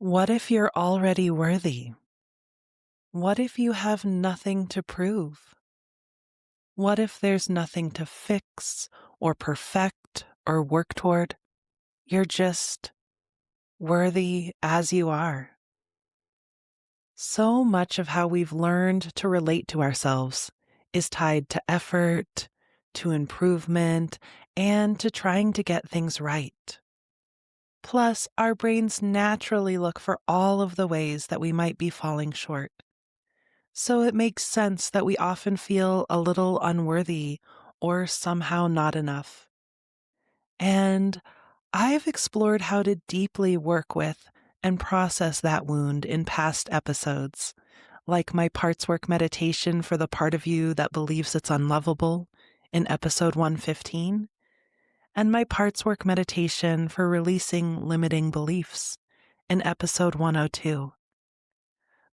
What if you're already worthy? What if you have nothing to prove? What if there's nothing to fix or perfect or work toward? You're just worthy as you are. So much of how we've learned to relate to ourselves is tied to effort, to improvement, and to trying to get things right. Plus, our brains naturally look for all of the ways that we might be falling short. So it makes sense that we often feel a little unworthy or somehow not enough. And I've explored how to deeply work with and process that wound in past episodes, like my parts work meditation for the part of you that believes it's unlovable in episode 115, and my parts work meditation for releasing limiting beliefs in episode 102.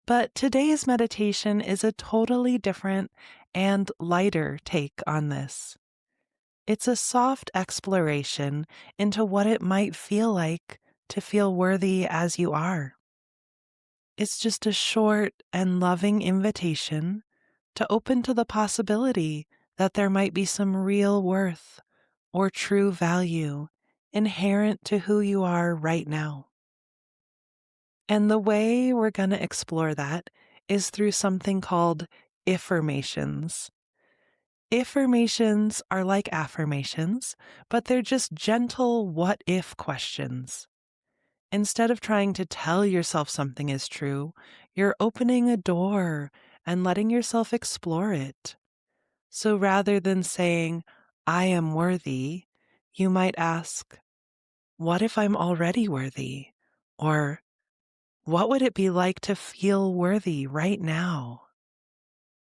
But today's meditation is a totally different and lighter take on this. It's a soft exploration into what it might feel like to feel worthy as you are. It's just a short and loving invitation to open to the possibility that there might be some real worth or true value inherent to who you are right now. And the way we're going to explore that is through something called Iffirmations. Iffirmations are like affirmations, but they're just gentle what if questions. Instead of trying to tell yourself something is true, you're opening a door and letting yourself explore it. So rather than saying, I am worthy, you might ask, what if I'm already worthy? Or, what would it be like to feel worthy right now?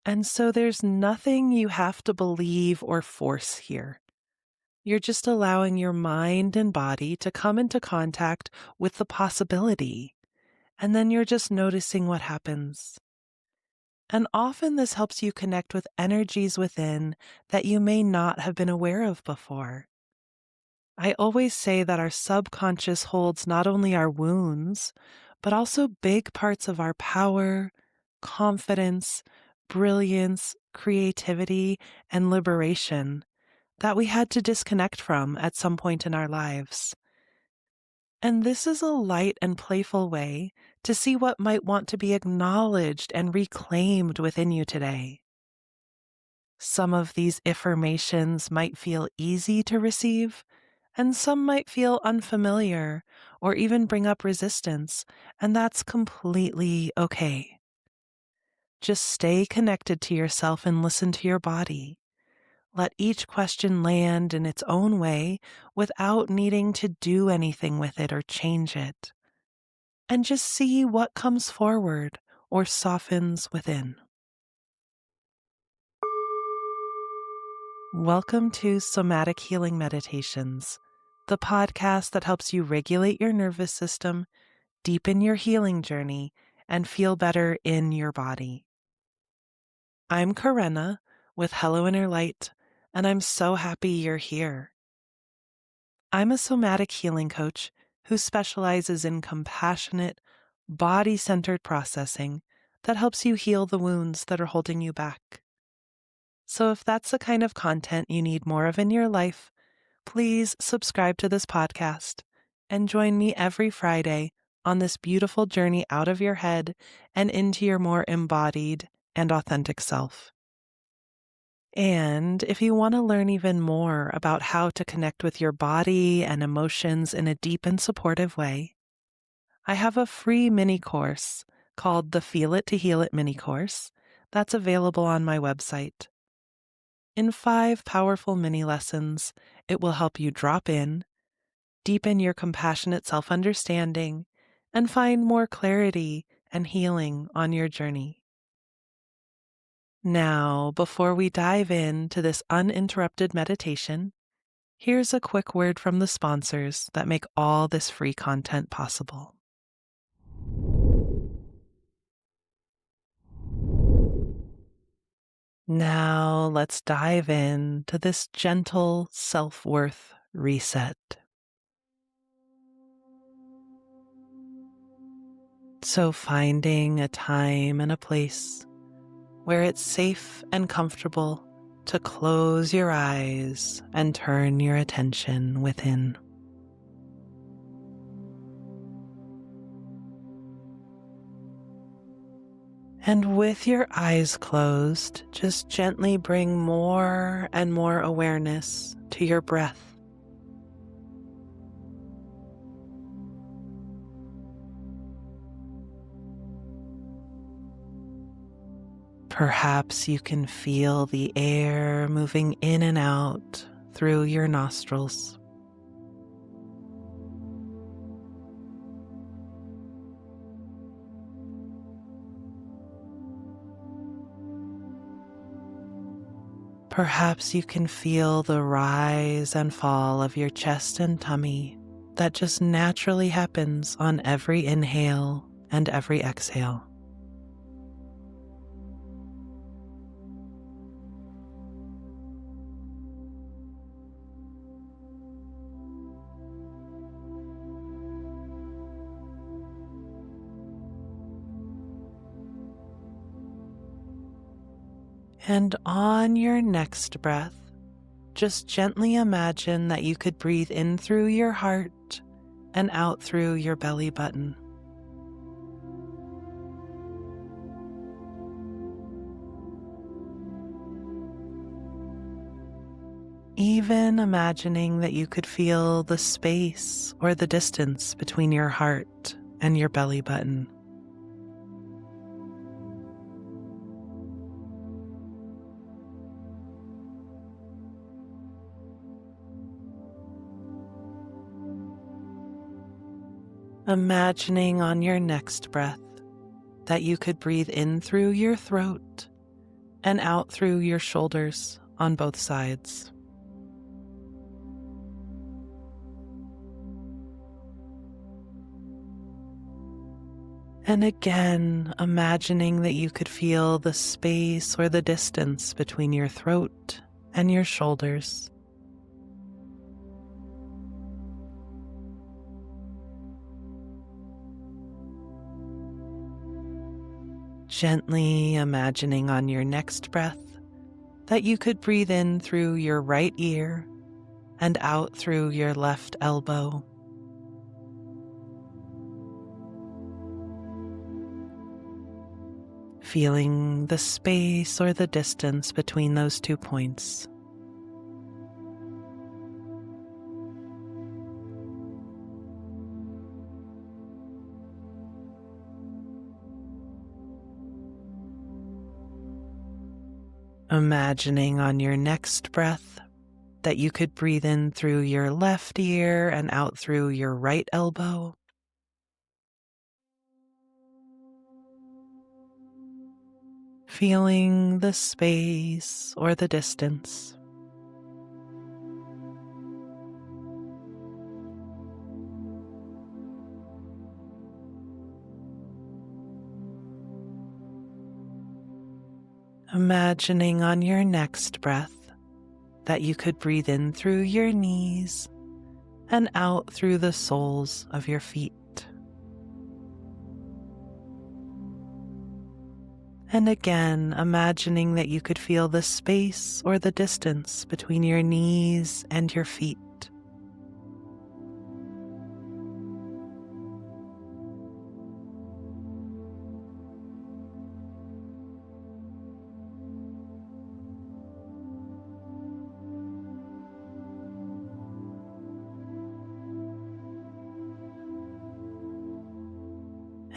And so there's nothing you have to believe or force here. You're just allowing your mind and body to come into contact with the possibility, and then you're just noticing what happens. And often this helps you connect with energies within that you may not have been aware of before. I always say that our subconscious holds not only our wounds, but also big parts of our power, confidence, brilliance, creativity, and liberation that we had to disconnect from at some point in our lives. And this is a light and playful way to see what might want to be acknowledged and reclaimed within you today. Some of these affirmations might feel easy to receive, and some might feel unfamiliar or even bring up resistance, and that's completely okay. Just stay connected to yourself and listen to your body. Let each question land in its own way without needing to do anything with it or change it. And just see what comes forward or softens within. Welcome to Somatic Healing Meditations, the podcast that helps you regulate your nervous system, deepen your healing journey, and feel better in your body. I'm Karenna with Hello Inner Light, and I'm so happy you're here. I'm a somatic healing coach who specializes in compassionate, body-centered processing that helps you heal the wounds that are holding you back. So if that's the kind of content you need more of in your life, please subscribe to this podcast and join me every Friday on this beautiful journey out of your head and into your more embodied and authentic self. And if you want to learn even more about how to connect with your body and emotions in a deep and supportive way, I have a free mini course called the Feel It to Heal It mini course that's available on my website. In 5 powerful mini lessons, it will help you drop in, deepen your compassionate self-understanding, and find more clarity and healing on your journey. Now, before we dive into this uninterrupted meditation, here's a quick word from the sponsors that make all this free content possible. Now, let's dive into this gentle self-worth reset. So finding a time and a place where it's safe and comfortable to close your eyes and turn your attention within. And with your eyes closed, just gently bring more and more awareness to your breath. Perhaps you can feel the air moving in and out through your nostrils. Perhaps you can feel the rise and fall of your chest and tummy that just naturally happens on every inhale and every exhale. And on your next breath, just gently imagine that you could breathe in through your heart and out through your belly button. Even imagining that you could feel the space or the distance between your heart and your belly button. Imagining on your next breath that you could breathe in through your throat and out through your shoulders on both sides. And again, imagining that you could feel the space or the distance between your throat and your shoulders. Gently imagining on your next breath that you could breathe in through your right ear and out through your left elbow. Feeling the space or the distance between those 2 points. Imagining on your next breath that you could breathe in through your left ear and out through your right elbow. Feeling the space or the distance. Imagining on your next breath that you could breathe in through your knees and out through the soles of your feet. And again, imagining that you could feel the space or the distance between your knees and your feet.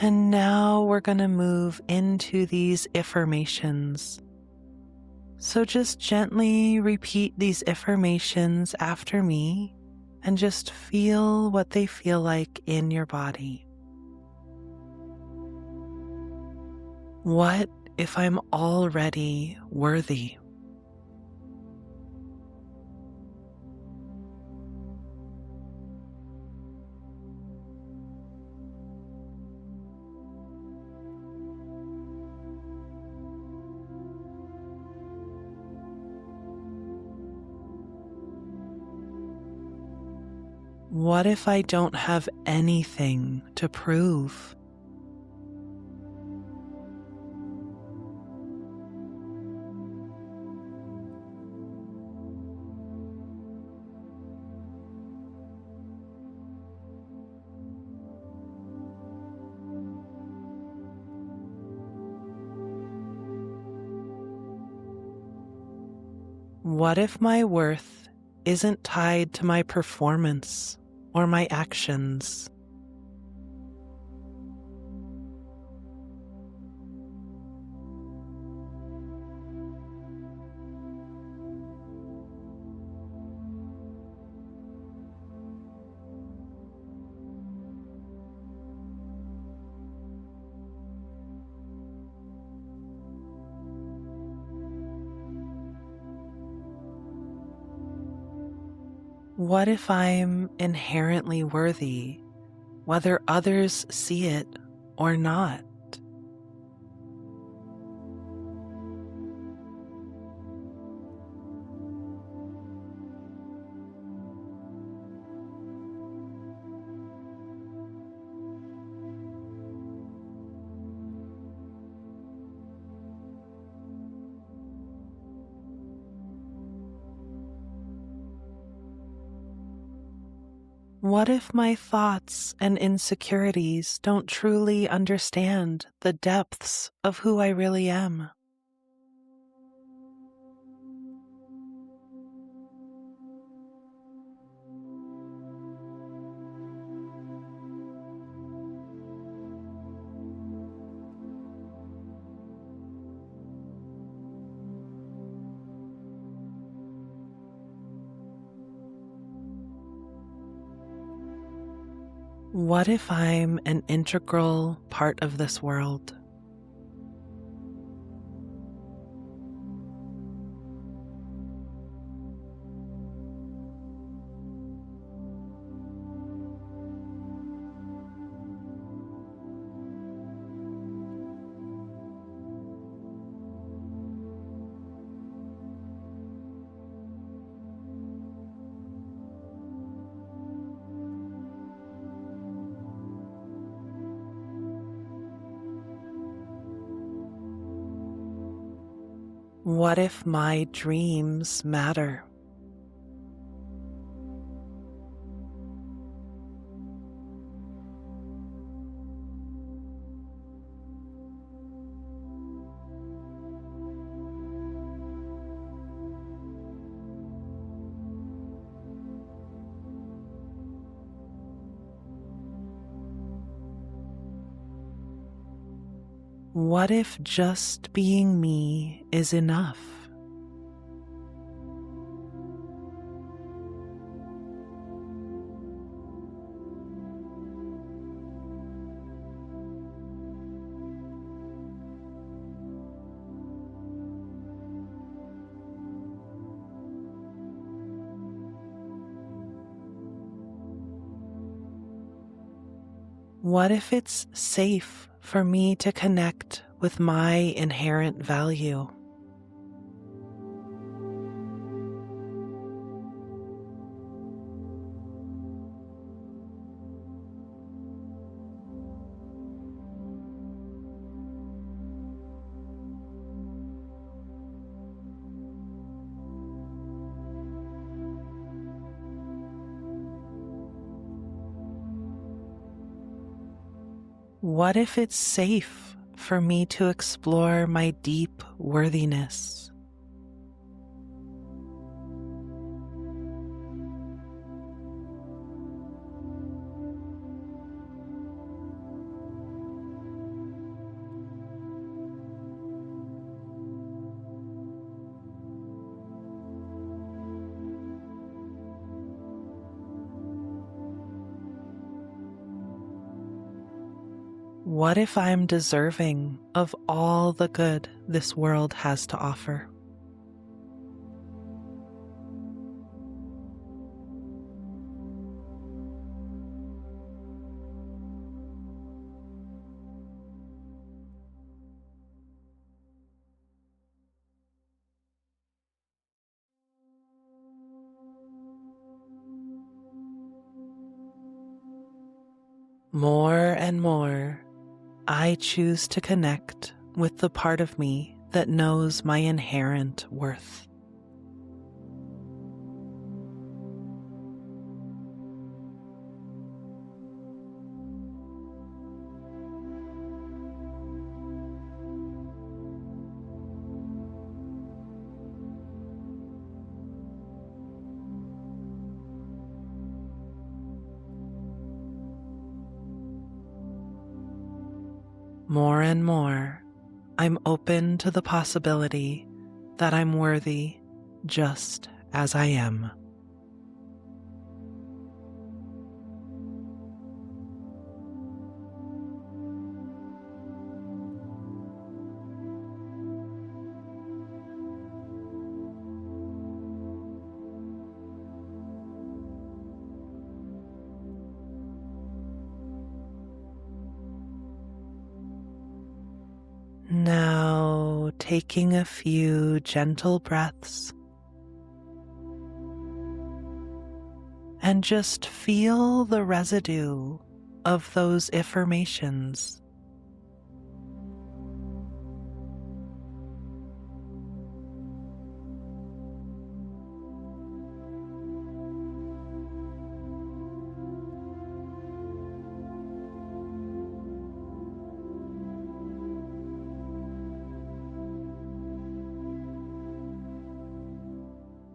And now we're going to move into these Iffirmations. So just gently repeat these Iffirmations after me and just feel what they feel like in your body. What if I'm already worthy? What if I don't have anything to prove? What if my worth isn't tied to my performance or my actions? What if I'm inherently worthy, whether others see it or not? What if my thoughts and insecurities don't truly understand the depths of who I really am? What if I'm an integral part of this world? What if my dreams matter? What if just being me is enough? What if it's safe for me to connect with my inherent value? What if it's safe for me to explore my deep worthiness? What if I'm deserving of all the good this world has to offer? More and more, I choose to connect with the part of me that knows my inherent worth. More and more, I'm open to the possibility that I'm worthy just as I am. Now, taking a few gentle breaths and just feel the residue of those affirmations.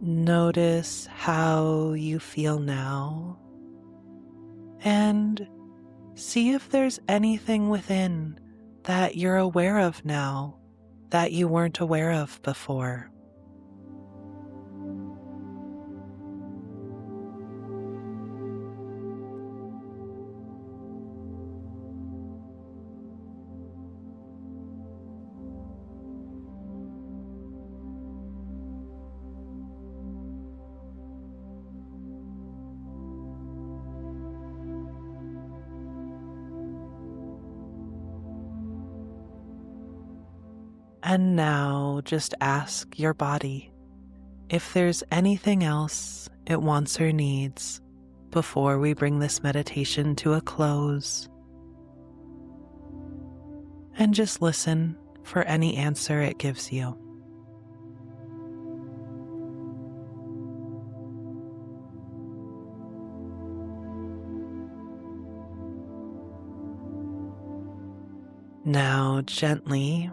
Notice how you feel now and see if there's anything within that you're aware of now that you weren't aware of before. And now just ask your body if there's anything else it wants or needs before we bring this meditation to a close. And just listen for any answer it gives you. Now gently,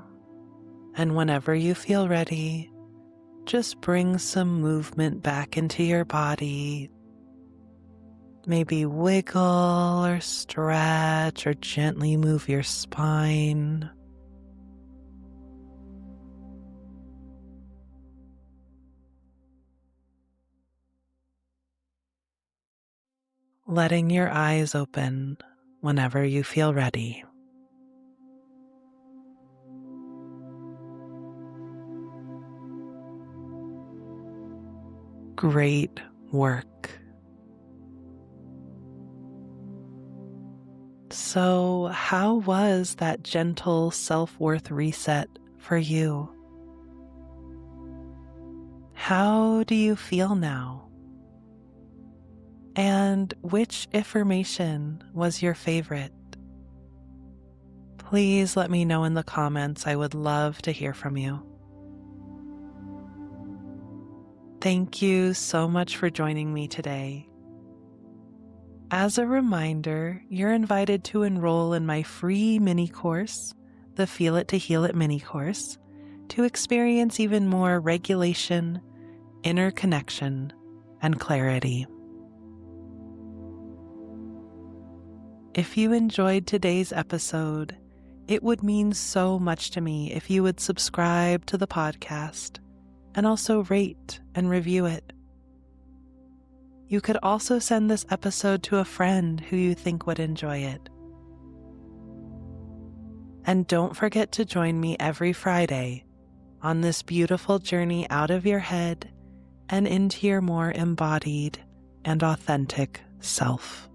and whenever you feel ready, just bring some movement back into your body. Maybe wiggle or stretch or gently move your spine. Letting your eyes open whenever you feel ready. Great work. So, how was that gentle self-worth reset for you? How do you feel now? And which affirmation was your favorite? Please let me know in the comments. I would love to hear from you. Thank you so much for joining me today. As a reminder, you're invited to enroll in my free mini course, the Feel It to Heal It mini course, to experience even more regulation, inner connection, and clarity. If you enjoyed today's episode, it would mean so much to me if you would subscribe to the podcast and also rate and review it. You could also send this episode to a friend who you think would enjoy it. And don't forget to join me every Friday on this beautiful journey out of your head and into your more embodied and authentic self.